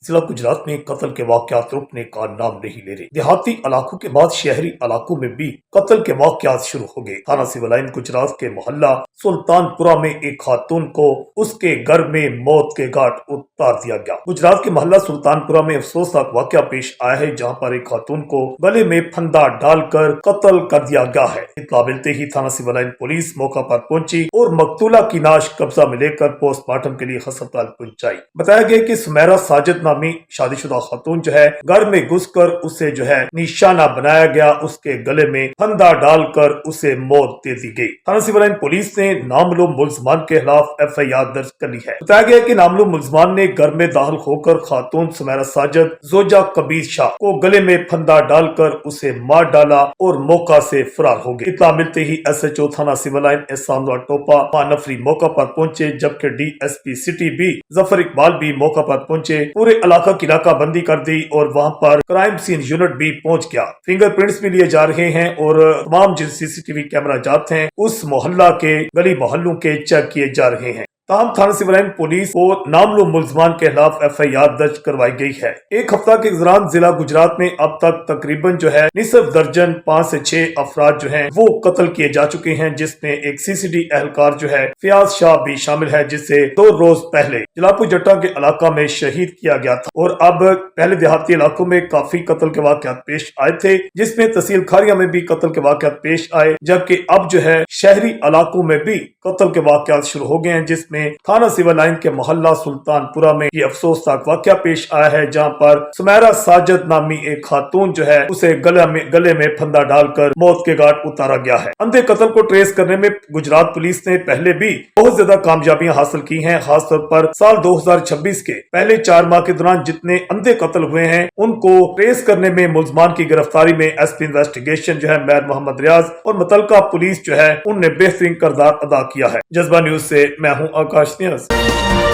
जिला गुजरात में कत्ल के वाकयात रुकने का नाम नहीं ले रहे। देहाती इलाकों के बाद शहरी इलाकों में भी कत्ल के वाकयात शुरू हो गए। थाना सिविल लाइन गुजरात के मोहल्ला सुल्तानपुरा में एक खातून को उसके घर में मौत के घाट उतार दिया गया। गुजरात के मोहल्ला सुल्तानपुरा में अफसोसनाक वाकया पेश आया है, जहां पर एक खातून को गले में फंदा डालकर कत्ल कर दिया गया है। इत्तला मिलते ही थाना सिविल लाइन पुलिस मौका पर पहुंची और मकतूला की लाश कब्जा में लेकर पोस्टमार्टम के लिए अस्पताल पहुंचाई। बताया गया कि सुमेरा साजिद नामी शादीशुदा खातून जो है घर में घुसकर उसे जो है निशाना बनाया गया, उसके गले में फंदा डालकर उसे मौत दे दी गई। थाना सिविल लाइन पुलिस ने नामलूम मुलजमान के खिलाफ FIR दर्ज कर ली है। बताया गया कि नामलूम मुलजमान ने घर में दाखिल होकर खातून सुमेरा साजिद जोजा कबीर शाह को गले में फंदा डालकर उसे मार डाला और मौका से फरार हो गए। इत्तला मिलते ही SHO थाना सिविल लाइन एहसान टोपा मानफरी मौका पर पहुंचे, जबकि DSP सिटी भी जफर इकबाल भी मौका पर पहुंचे। पूरे इलाका की नाका बंदी कर दी और वहां पर क्राइम सीन यूनिट भी पहुंच गया। फिंगरप्रिंट्स भी लिए जा रहे हैं और तमाम जो CCTV कैमरा जाते हैं उस मोहल्ला के गली मोहल्लों के चेक किए जा रहे हैं। ताहम थाना सिविल लाइन पुलिस को नामलूम मुलजमान के खिलाफ FIR दर्ज करवाई गई है। एक हफ्ता के दौरान जिला गुजरात में अब तक तकरीबन जो है निसफ दर्जन 5 से 6 अफराद जो हैं वो कत्ल किए जा चुके हैं, जिसमें एक CCD एहलकार जो है फयाज शाह भी शामिल है, जिसे 2 रोज पहले जलापू जट्टा के इलाका में शहीद किया गया था। और अब पहले देहाती इलाकों में काफी कत्ल के वाकयात पेश आए थे, जिसमें तहसील खारिया में भी कत्ल के वाकयात पेश आए, जबकि अब जो है शहरी इलाकों में भी कत्ल के वाकयात शुरू हो गए हैं, जिसमें थाना सिविल लाइन के मोहल्ला सुल्तानपुरा में ये अफसोसनाक वाकया पेश आया है, जहां पर सुमेरा साजिद नामी एक खातून जो है उसे गले में फंदा डालकर मौत के घाट उतारा गया है। अंधे कत्ल को ट्रेस करने में गुजरात पुलिस ने पहले भी बहुत ज्यादा कामयाबियां हासिल की हैं। खासतौर पर साल 2026 के पहले 4 माह के दौरान जितने अंधे कत्ल हुए हैं उनको ट्रेस करने में मुलजमान की गिरफ्तारी में SP इन्वेस्टिगेशन जो है मेयर मोहम्मद रियाज और मुतलका पुलिस जो है उनने बेहतरीन किरदार अदा किया है। जज्बा न्यूज से मैं हूं आकाश न्याज।